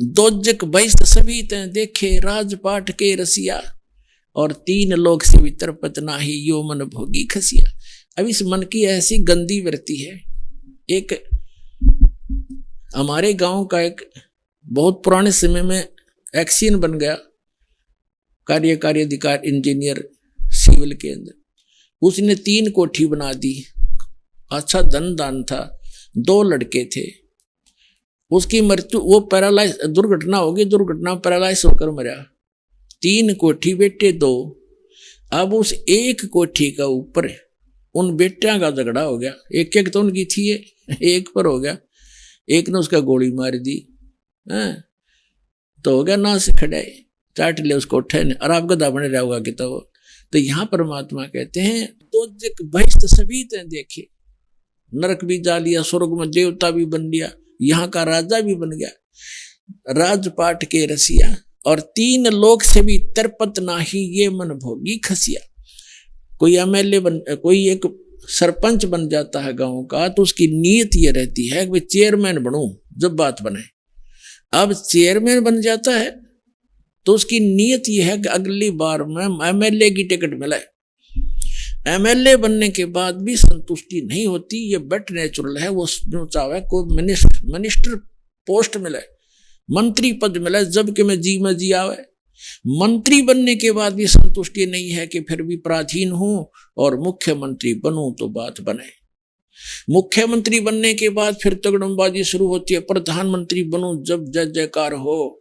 दोजक बहिष्ट सभी तैं देखे राजपाट के रसिया, और तीन लोक से भी तरपत नाही यो मन भोगी खसिया। अब इस मन की ऐसी गंदी वृत्ति है। एक हमारे गांव का एक बहुत पुराने समय में एक्सीन बन गया, कार्यकारी अधिकारी इंजीनियर सिविल के अंदर, उसने 3 कोठी बना दी, अच्छा धन दान था, 2 लड़के थे, उसकी मृत्यु, वो पैरालाइज दुर्घटना होगी, दुर्घटना पैरालाइज होकर मरा। 3 कोठी बेटे 2, अब उस एक कोठी का ऊपर उन बेटियां का झगड़ा हो गया, एक तो उनकी थी, एक पर हो गया, एक ने उसका गोली मार दी, तो हो गया ना से खड़े, चाट ले उस कोठे ने, और आप गधा बने रहा होगा कि तो यहाँ परमात्मा कहते हैं दोजक बहिष्ट सभी तैं देखे, नरक भी जा लिया, स्वर्ग में देवता भी बन लिया, यहाँ का राजा भी बन गया, राजपाट के रसिया, और 3 लोक से भी तरपत नाही ये मन भोगी खसिया। कोई एमएलए कोई एक सरपंच बन जाता है गांव का, तो उसकी नीयत ये रहती है कि चेयरमैन बनूं जब बात बने। अब चेयरमैन बन जाता है तो उसकी नीयत ये है कि अगली बार में एमएलए की टिकट मिले। एमएलए बनने के बाद भी संतुष्टि नहीं होती, ये बेट नेचुरल है, वो जो चाहे कोई मिनिस्टर पोस्ट मिले, मंत्री पद मिले, जबकि मैं जी आवे। मंत्री बनने के बाद भी संतुष्टि नहीं है कि फिर भी पराधीन हूं और मुख्यमंत्री बनूं तो बात बने। मुख्यमंत्री बनने के बाद फिर तगड़मबाजी शुरू होती है, प्रधानमंत्री बनूं जब जय जयकार हो।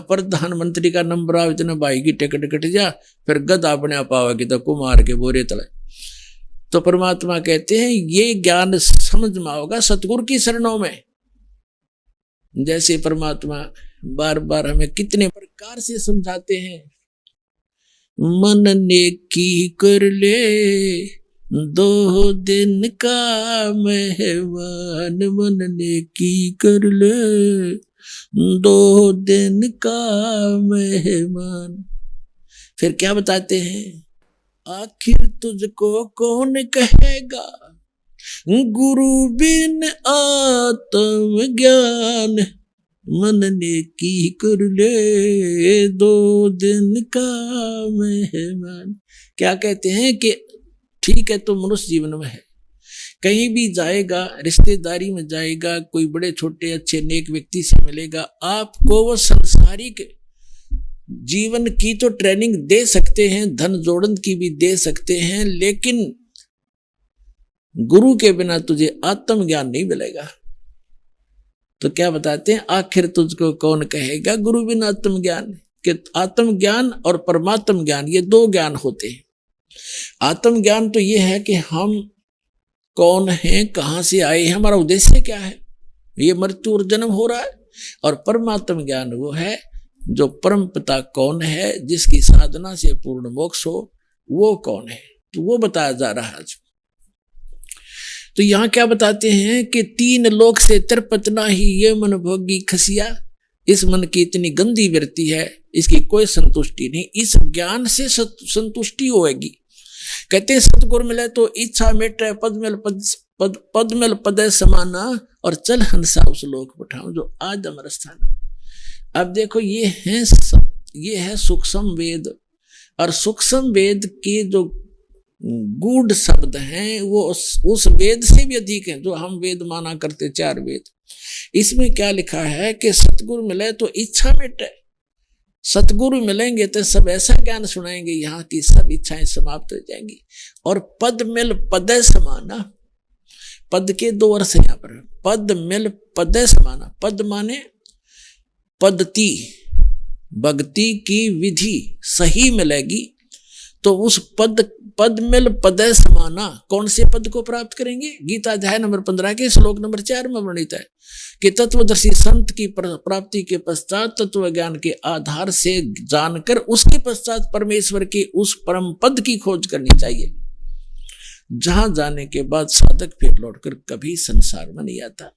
प्रधानमंत्री का नंबर आओ, इतने भाई की टिकट कट जा, फिर गद अपने आप आवेगी तो कुमार के बोरे तले। तो परमात्मा कहते हैं ये ज्ञान समझ में होगा सतगुरु की शरणों में। जैसे परमात्मा बार बार हमें कितने प्रकार से समझाते हैं, मन ने की कर ले 2 दिन का मेहमान, मन ने की कर ले 2 दिन का मेहमान। फिर क्या बताते हैं, आखिर तुझको कौन कहेगा गुरु बिन आत्म ज्ञान, मन ने की कर ले 2 दिन का मेहमान। क्या कहते हैं कि ठीक है तो मनुष्य जीवन में है, कहीं भी जाएगा, रिश्तेदारी में जाएगा, कोई बड़े छोटे अच्छे नेक व्यक्ति से मिलेगा, आपको वो सांसारिक जीवन की तो ट्रेनिंग दे सकते हैं, धन जोड़न की भी दे सकते हैं, लेकिन गुरु के बिना तुझे आत्म ज्ञान नहीं मिलेगा। तो क्या बताते हैं, आखिर तुझको कौन कहेगा गुरु बिना आत्म ज्ञान, कि आत्म ज्ञान और परमात्म ज्ञान ये 2 ज्ञान होते हैं। आत्म ज्ञान तो ये है कि हम कौन हैं, कहां से आए हैं, हमारा उद्देश्य क्या है, ये मृत्यु और जन्म हो रहा है। और परमात्म ज्ञान वो है जो परम पिता कौन है, जिसकी साधना से पूर्ण मोक्ष हो, वो कौन है, तो वो बताया जा रहा है आज। तो यहां क्या बताते हैं कि 3 लोक से तरपत नाही ये मन भोगी खसिया। इस मन की इतनी गंदी वृत्ति है, इसकी कोई संतुष्टि नहीं, इस ज्ञान से संतुष्टि होगी। कहते सतगुरु मिले तो इच्छा मिटे, पद मिल पदे समाना, और चल हंसा उस लोक पठाऊं जो आज अमर स्थान। अब देखो ये है सूक्ष्म वेद, और सूक्ष्म वेद के जो गूढ़ शब्द हैं वो उस वेद से भी अधिक हैं जो हम वेद माना करते 4 वेद। इसमें क्या लिखा है कि सतगुरु मिले तो इच्छा मिटे, सतगुरु मिलेंगे तो सब ऐसा ज्ञान सुनाएंगे यहाँ की सब इच्छाएं समाप्त हो जाएंगी। और पद मिल पदे समाना, पद के 2 अर्थ यहाँ पर, पद मिल पदे समाना। पद माने पद्धति, भक्ति की विधि सही मिलेगी तो उस पद मिल पदे समाना, कौन से पद को प्राप्त करेंगे? गीता अध्याय नंबर 15 के श्लोक नंबर 4 में वर्णित है कि तत्वदर्शी संत की प्राप्ति के पश्चात तत्व ज्ञान के आधार से जानकर उसके पश्चात परमेश्वर के उस परम पद की खोज करनी चाहिए, जहां जाने के बाद साधक फिर लौटकर कभी संसार में नहीं आता।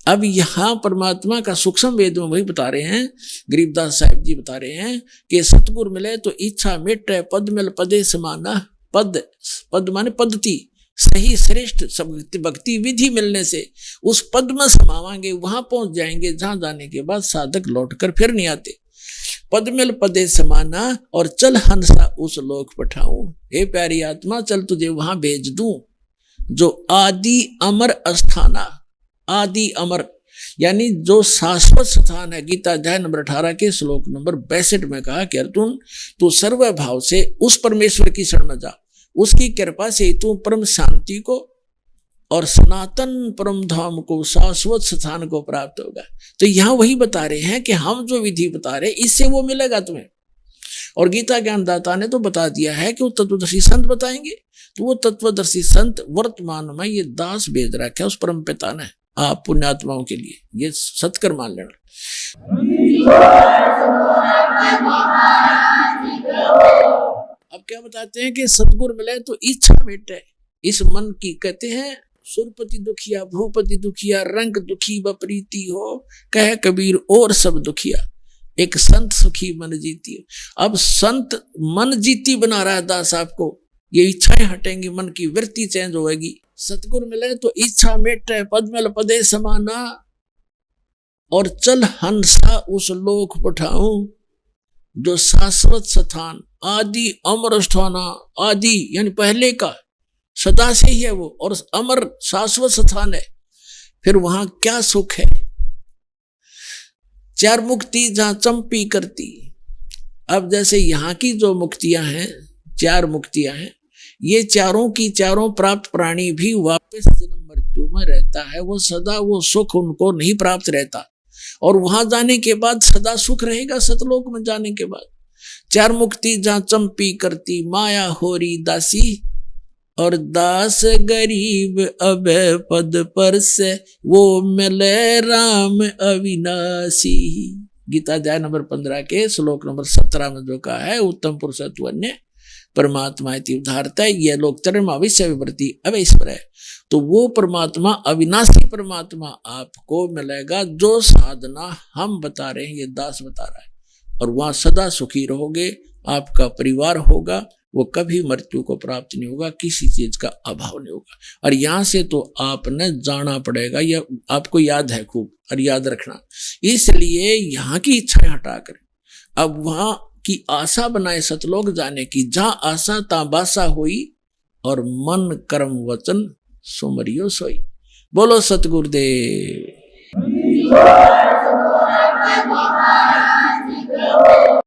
अब यहां परमात्मा का सूक्ष्म वेद में वही बता रहे हैं, गरीबदास साहिब जी बता रहे हैं कि सतगुरु मिले तो इच्छा मिटे, पद मिल पदे समाना। पद माने पद्धति, सही श्रेष्ठ भक्ति विधि मिलने से उस पद में समावांगे, वहां पहुंच जाएंगे जहां जाने के बाद साधक लौटकर फिर नहीं आते। पद मिल पदे समाना और चल हंसा उस लोक पठाऊं। हे प्यारी आत्मा, चल तुझे वहां भेज दूं जो आदि अमर अस्थाना, आदि अमर यानी जो शाश्वत स्थान है। गीता अध्याय नंबर 18 के श्लोक नंबर 62 में कहा कि अर्जुन, तू सर्व भाव से उस परमेश्वर की शरण में जा, उसकी कृपा से तू परम शांति को और सनातन परम धाम को, शाश्वत स्थान को प्राप्त होगा। तो यहां वही बता रहे हैं कि हम जो विधि बता रहे इससे वो मिलेगा तुम्हें। और गीता ज्ञानदाता ने तो बता दिया है कि वो तत्वदर्शी संत बताएंगे। तो वो तत्वदर्शी संत वर्तमान में ये दास भेज रखा है उस परम पिता ने आप पुण्यात्माओं के लिए, ये सत्कर मान लेना। अब क्या बताते हैं कि सतगुरु मिले तो इच्छा मिटे इस मन की। कहते हैं सुरपति दुखिया, भूपति दुखिया, रंग दुखी बपरीती हो, कह कबीर और सब दुखिया, एक संत सुखी मन जीती। अब संत मन जीती बना रहा है दास आपको, ये इच्छाएं हटेंगी, मन की वृत्ति चेंज होगी। सतगुरु मिले तो इच्छा मिटे, पद्मल पदे समाना और चल हंसा उस लोक पठाऊं जो शाश्वत स्थान, आदि अमर स्थाना, आदि यानी पहले का, सदा से ही है वो, और अमर शाश्वत स्थान है। फिर वहां क्या सुख है? चार मुक्ति जहां चंपी करती। अब जैसे यहाँ की जो मुक्तियां हैं, चार मुक्तियां हैं, ये चारों की चारों प्राप्त प्राणी भी वापस जन्म मृत्यु में रहता है, वो सदा वो सुख उनको नहीं प्राप्त रहता। और वहां जाने के बाद सदा सुख रहेगा सतलोक में जाने के बाद। चार मुक्ति जहां चंपी करती, माया होरी दासी और दास गरीब अब पद पर से वो मिले राम अविनाशी। गीता अध्याय नंबर 15 के श्लोक नंबर 17 में जो कहा है, उत्तम पुरुषत्व अन्य परमात्मा इति उदाहरता, ये लोग चरण अवश्य विवृत्ति अवैश्वर है। तो वो परमात्मा, अविनाशी परमात्मा आपको मिलेगा जो साधना हम बता रहे हैं, ये दास बता रहा है। और वहां सदा सुखी रहोगे, आपका परिवार होगा, वो कभी मृत्यु को प्राप्त नहीं होगा, किसी चीज का अभाव नहीं होगा। और यहां से तो आपने जाना पड़ेगा, यह आपको याद है खूब, और याद रखना। इसलिए यहाँ की इच्छाएं हटा कर अब वहां की आशा बनाए सतलोक जाने की, जहां आशा ता बासा हुई और मन कर्म वचन सुमरियो सोई। बोलो सतगुरुदेव।